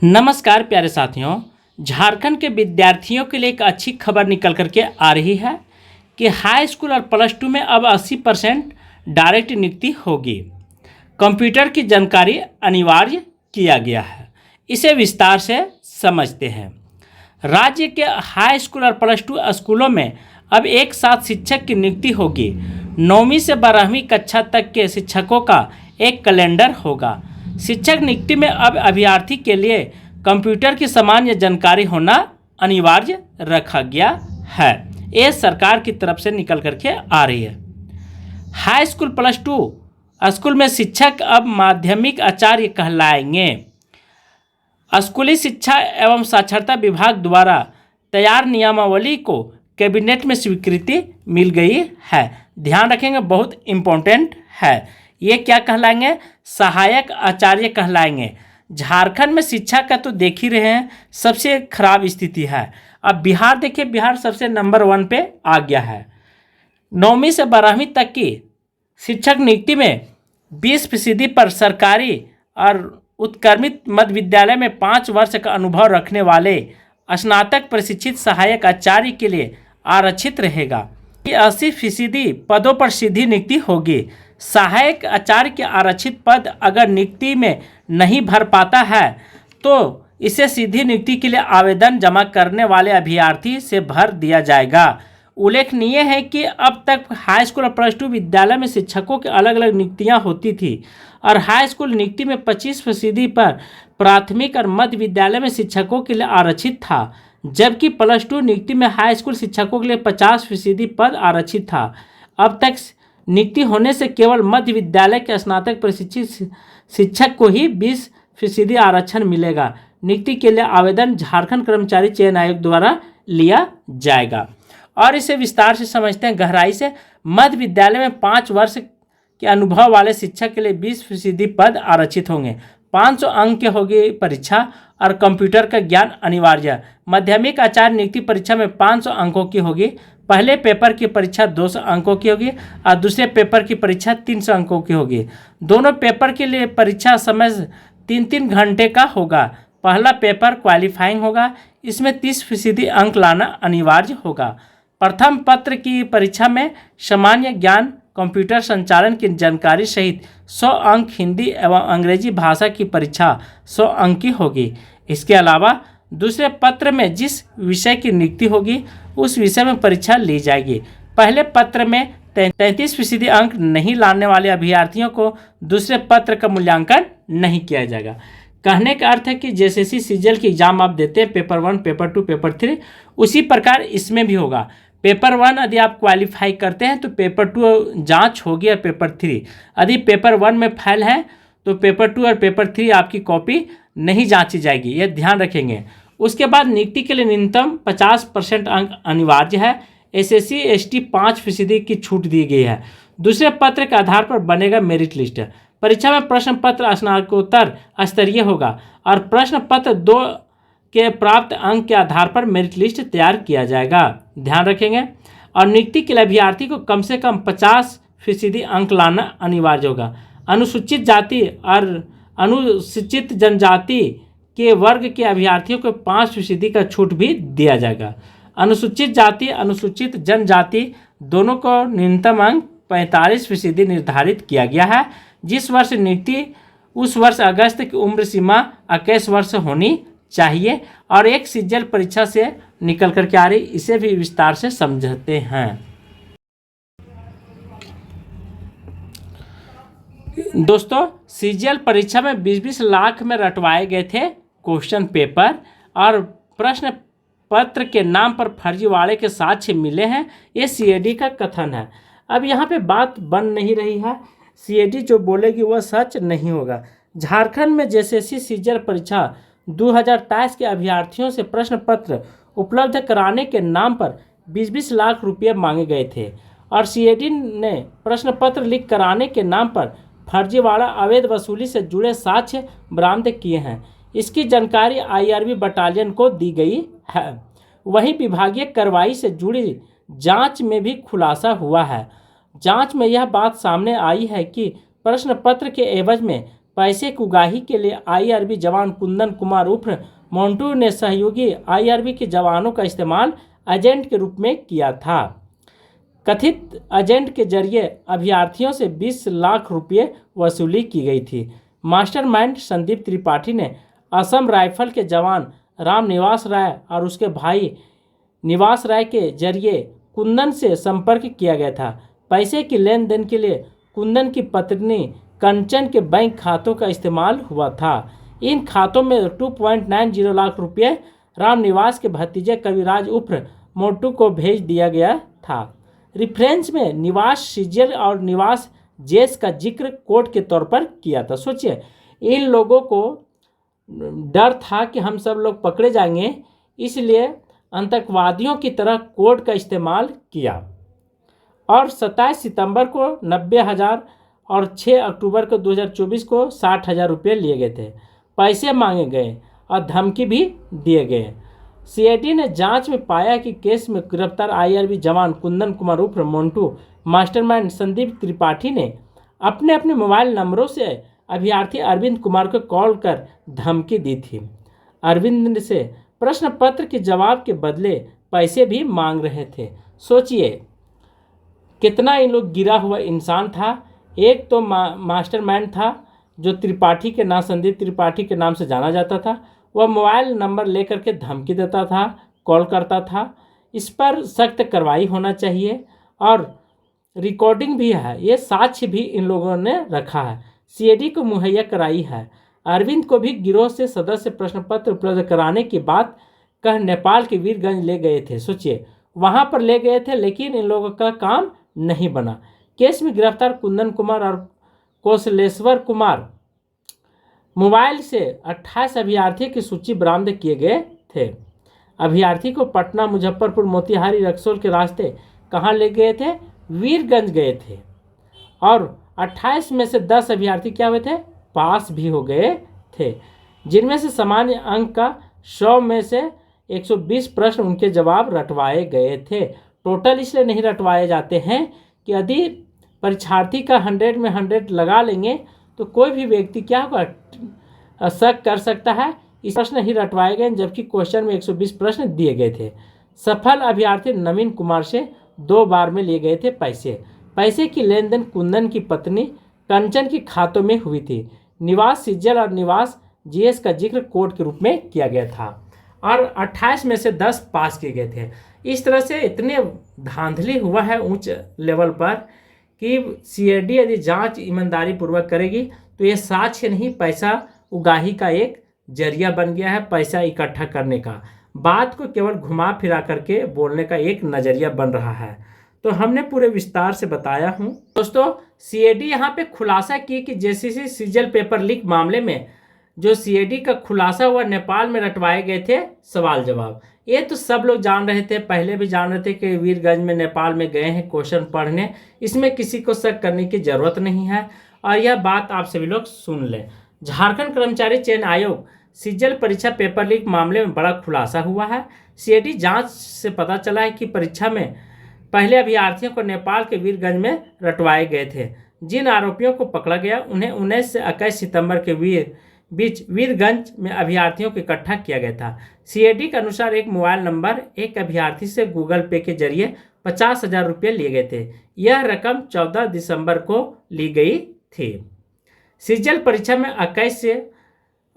नमस्कार प्यारे साथियों। झारखंड के विद्यार्थियों के लिए एक अच्छी खबर निकल करके आ रही है कि हाई स्कूल और प्लस टू में अब 80% डायरेक्ट नियुक्ति होगी। कंप्यूटर की जानकारी अनिवार्य किया गया है। इसे विस्तार से समझते हैं। राज्य के हाई स्कूल और प्लस टू स्कूलों में अब एक साथ शिक्षक की नियुक्ति होगी। 9वीं से 12वीं कक्षा तक के शिक्षकों का एक कैलेंडर होगा। शिक्षक नियुक्ति में अब अभ्यर्थी के लिए कंप्यूटर की सामान्य जानकारी होना अनिवार्य रखा गया है। ये सरकार की तरफ से निकल करके आ रही है। High school plus two school में शिक्षक अब माध्यमिक आचार्य कहलाएंगे। स्कूली शिक्षा एवं साक्षरता विभाग द्वारा तैयार नियमावली को कैबिनेट में स्वीकृति मिल गई है। ध्यान रखेंगे, बहुत इम्पोर्टेंट है। ये क्या कहलाएंगे? सहायक आचार्य कहलाएंगे। झारखंड में शिक्षा का तो देख ही रहे हैं, सबसे खराब स्थिति है। अब बिहार देखिए, बिहार सबसे नंबर 1 पे आ गया है। 9वीं से 12वीं तक की शिक्षक नियुक्ति में 20% पर सरकारी और उत्क्रमित मध्य विद्यालय में 5 वर्ष का अनुभव रखने वाले स्नातक प्रशिक्षित सहायक आचार्य के लिए आरक्षित रहेगा। 80% पदों पर सीधी नियुक्ति होगी। सहायक आचार्य के आरक्षित पद अगर नियुक्ति में नहीं भर पाता है तो इसे सीधी नियुक्ति के लिए आवेदन जमा करने वाले अभ्यर्थी से भर दिया जाएगा। उल्लेखनीय है कि अब तक हाई स्कूल और प्लस टू विद्यालय में शिक्षकों की अलग अलग नियुक्तियां होती थी और हाई स्कूल नियुक्ति में 25% पर प्राथमिक और मध्य विद्यालय में शिक्षकों के लिए आरक्षित था, जबकि प्लस टू नियुक्ति में हाई स्कूल शिक्षकों के लिए 50% पद आरक्षित था। अब तक नियुक्ति होने से केवल मध्य विद्यालय के स्नातक प्रशिक्षित शिक्षक को ही 20% आरक्षण मिलेगा। नियुक्ति के लिए आवेदन झारखंड कर्मचारी चयन आयोग द्वारा लिया जाएगा। और इसे विस्तार से समझते हैं, गहराई से। मध्य विद्यालय में 5 वर्ष के अनुभव वाले शिक्षक के लिए 20% पद आरक्षित होंगे। 500 अंक की होगी परीक्षा और कंप्यूटर का ज्ञान अनिवार्य। माध्यमिक आचार्य नियुक्ति परीक्षा में 500 अंकों की होगी। पहले पेपर की परीक्षा 200 अंकों की होगी और दूसरे पेपर की परीक्षा 300 अंकों की होगी। दोनों पेपर के लिए परीक्षा समय 3-3 घंटे का होगा। पहला पेपर क्वालिफाइंग होगा, इसमें 30% अंक लाना अनिवार्य होगा। प्रथम पत्र की परीक्षा में सामान्य ज्ञान, कंप्यूटर संचालन की जानकारी सहित 100 अंक, हिंदी एवं अंग्रेजी भाषा की परीक्षा 100 अंक की होगी। इसके अलावा दूसरे पत्र में जिस विषय की नियुक्ति होगी उस विषय में परीक्षा ली जाएगी। पहले पत्र में 33% अंक नहीं लाने वाले अभ्यर्थियों को दूसरे पत्र का मूल्यांकन नहीं किया जाएगा। कहने का अर्थ है कि जैसे सीजीएल की एग्जाम आप देते हैं, पेपर 1, पेपर 2, पेपर 3, उसी प्रकार इसमें भी होगा। पेपर 1 यदि आप क्वालिफाई करते हैं तो पेपर 2 जांच होगी और पेपर 3 यदि पेपर 1 में फेल है तो पेपर 2 और पेपर 3 आपकी कॉपी नहीं जांची जाएगी, यह ध्यान रखेंगे। उसके बाद नियुक्ति के लिए न्यूनतम 50% अंक अनिवार्य है। एसएससी एसटी 5% की छूट दी गई है। दूसरे पत्र के आधार पर बनेगा मेरिट लिस्ट। परीक्षा में प्रश्न पत्र स्नातकोत्तर स्तरीय होगा और प्रश्न पत्र 2 के प्राप्त अंक के आधार पर मेरिट लिस्ट तैयार किया जाएगा। ध्यान रखेंगे। और नियुक्ति के लिए अभ्यर्थी को कम से कम 50% अंक लाना अनिवार्य होगा। अनुसूचित जाति और अनुसूचित जनजाति के वर्ग के अभ्यर्थियों को 5% का छूट भी दिया जाएगा। अनुसूचित जाति, अनुसूचित जनजाति दोनों को न्यूनतम अंक 45% निर्धारित किया गया है। जिस वर्ष नियुक्ति उस वर्ष अगस्त की उम्र सीमा 21 वर्ष होनी चाहिए और एक सीजीएल परीक्षा से निकल करके आ रही, इसे भी विस्तार से समझते हैं। दोस्तों, सीजीएल परीक्षा में 20-20 लाख में रटवाए गए थे क्वेश्चन पेपर और प्रश्न पत्र के नाम पर फर्जीवाड़े के साक्ष्य मिले हैं, ये सीएडी का कथन है। अब यहाँ पे बात बन नहीं रही है, सीएडी जो बोलेगी वह सच नहीं होगा। झारखंड में जेएसएससी सीजीएल परीक्षा 2023 के अभ्यर्थियों से प्रश्न पत्र उपलब्ध कराने के नाम पर 20-20 लाख रुपये मांगे गए थे और सीएडी ने प्रश्न पत्र लीक कराने के नाम पर फर्जीवाड़ा अवैध वसूली से जुड़े साक्ष्य बरामद किए हैं। इसकी जानकारी आईआरबी बटालियन को दी गई है। वहीं विभागीय कार्रवाई से जुड़ी जांच में भी खुलासा हुआ है। जांच में यह बात सामने आई है कि प्रश्न पत्र के एवज में पैसे की उगाही के लिए आईआरबी जवान कुंदन कुमार उर्फ मोंटू ने सहयोगी आईआरबी के जवानों का इस्तेमाल एजेंट के रूप में किया था। कथित एजेंट के जरिए अभ्यर्थियों से 20 लाख रुपये वसूली की गई थी। मास्टरमाइंड संदीप त्रिपाठी ने असम राइफल के जवान रामनिवास राय और उसके भाई निवास राय के जरिए कुंदन से संपर्क किया गया था। पैसे की लेन देन के लिए कुंदन की पत्नी कंचन के बैंक खातों का इस्तेमाल हुआ था। इन खातों में 2.90 लाख रुपये रामनिवास के भतीजे कविराज उर्फ मोटू को भेज दिया गया था। रेफरेंस में निवास सिजल और निवास जेस का जिक्र कोर्ट के तौर पर किया था। सोचिए, इन लोगों को डर था कि हम सब लोग पकड़े जाएंगे, इसलिए आतंकवादियों की तरह कोड का इस्तेमाल किया। और 27 सितंबर को 90,000 और 6 अक्टूबर को 2024 को 60,000 रुपये लिए गए थे। पैसे मांगे गए और धमकी भी दिए गए। सीआईडी ने जांच में पाया कि केस में गिरफ्तार आईआरबी जवान कुंदन कुमार उर्फ मोंटू मास्टरमाइंड संदीप त्रिपाठी ने अपने अपने मोबाइल नंबरों से अभ्यर्थी अरविंद कुमार को कॉल कर धमकी दी थी। अरविंद से प्रश्न पत्र के जवाब के बदले पैसे भी मांग रहे थे। सोचिए कितना इन लोग गिरा हुआ इंसान था। एक तो मास्टरमाइंड था जो त्रिपाठी के नाम संदीप त्रिपाठी के नाम से जाना जाता था। वह मोबाइल नंबर लेकर के धमकी देता था, कॉल करता था। इस पर सख्त कार्रवाई होना चाहिए और रिकॉर्डिंग भी है, ये साक्ष्य भी इन लोगों ने रखा है, सीआईडी को मुहैया कराई है। अरविंद को भी गिरोह से सदस्य प्रश्न पत्र उपलब्ध कराने की बात कह नेपाल के वीरगंज ले गए थे। सोचिए, वहां पर ले गए थे, लेकिन इन लोगों का काम नहीं बना। केस में गिरफ्तार कुंदन कुमार और कौशलेश्वर कुमार मोबाइल से 28 अभ्यर्थी की सूची बरामद किए गए थे। अभ्यर्थी को पटना, मुजफ्फरपुर, मोतिहारी, रक्सौल के रास्ते कहाँ ले गए थे? वीरगंज गए थे। और 28 में से 10 अभ्यर्थी क्या हुए थे? पास भी हो गए थे, जिनमें से सामान्य अंक का 100 में से 120 प्रश्न उनके जवाब रटवाए गए थे। टोटल इसलिए नहीं रटवाए जाते हैं कि यदि परीक्षार्थी का 100 में 100 लगा लेंगे तो कोई भी व्यक्ति क्या होगा, शक कर सकता है। इस प्रश्न ही रटवाए गए, जबकि क्वेश्चन में 120 प्रश्न दिए गए थे। सफल अभ्यर्थी नवीन कुमार से 2 बार में लिए गए थे पैसे की लेन देन कुंदन की पत्नी कंचन के खातों में हुई थी। निवास सिज्जल और निवास जीएस का जिक्र कोर्ट के रूप में किया गया था और 28 में से 10 पास किए गए थे। इस तरह से इतने धांधली हुआ है उच्च लेवल पर कि सीआईडी यदि जांच ईमानदारी पूर्वक करेगी तो ये साक्ष्य नहीं, पैसा उगाही का एक जरिया बन गया है, पैसा इकट्ठा करने का। बात को केवल घुमा फिरा करके बोलने का एक नज़रिया बन रहा है। तो हमने पूरे विस्तार से बताया हूँ। दोस्तों, सीआईडी यहाँ पे खुलासा की कि जेसीसी सीजल पेपर लीक मामले में जो सीआईडी का खुलासा हुआ, नेपाल में रटवाए गए थे सवाल जवाब। ये तो सब लोग जान रहे थे, पहले भी जान रहे थे कि वीरगंज में नेपाल में गए हैं क्वेश्चन पढ़ने। इसमें किसी को शक करने की जरूरत नहीं है और यह बात आप सभी लोग सुन लें। झारखंड कर्मचारी चयन आयोग सीजल परीक्षा पेपर लीक मामले में बड़ा खुलासा हुआ है। सीआईडी जांच से पता चला है कि परीक्षा में पहले अभ्यर्थियों को नेपाल के वीरगंज में रटवाए गए थे। जिन आरोपियों को पकड़ा गया उन्हें 19 से 21 सितंबर के बीच वीरगंज में अभ्यर्थियों को इकट्ठा किया गया था। सीआईडी के अनुसार एक मोबाइल नंबर एक अभ्यर्थी से गूगल पे के जरिए 50,000 रुपये लिए गए थे। यह रकम 14 दिसंबर को ली गई थी। सीजल परीक्षा में 21 से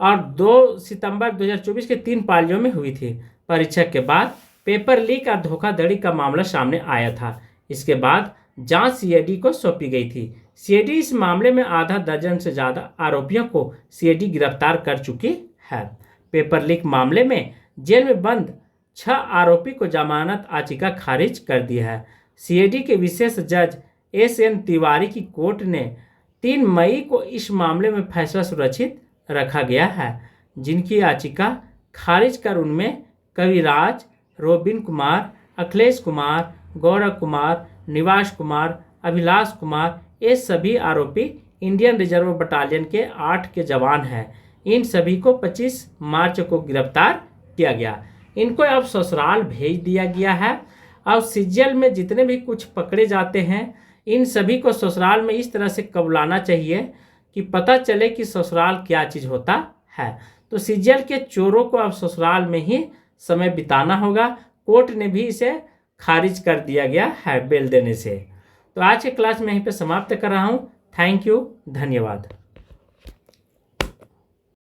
और 2 सितंबर 2024 के 3 पालियों में हुई थी। परीक्षा के बाद पेपर लीक और धोखाधड़ी का मामला सामने आया था। इसके बाद जांच सीआईडी को सौंपी गई थी। सीआईडी इस मामले में आधा दर्जन से ज़्यादा आरोपियों को सीआईडी गिरफ्तार कर चुकी है। पेपर लीक मामले में जेल में बंद 6 आरोपी को जमानत याचिका खारिज कर दी है। सीआईडी के विशेष जज एसएन तिवारी की कोर्ट ने 3 मई को इस मामले में फैसला सुरक्षित रखा गया है, जिनकी याचिका खारिज कर उनमें कविराज, रोबिन कुमार, अखिलेश कुमार, गौरव कुमार, निवास कुमार, अभिलाष कुमार, ये सभी आरोपी इंडियन रिजर्व बटालियन के 8 के जवान हैं। इन सभी को 25 मार्च को गिरफ्तार किया गया। इनको अब ससुराल भेज दिया गया है। अब सीजल में जितने भी कुछ पकड़े जाते हैं इन सभी को ससुराल में इस तरह से कबुलाना चाहिए कि पता चले कि ससुराल क्या चीज़ होता है। तो सीजीएल के चोरों को अब ससुराल में ही समय बिताना होगा। कोर्ट ने भी इसे खारिज कर दिया गया है बेल देने से। तो आज के क्लास में यहीं पे समाप्त कर रहा हूँ। थैंक यू, धन्यवाद।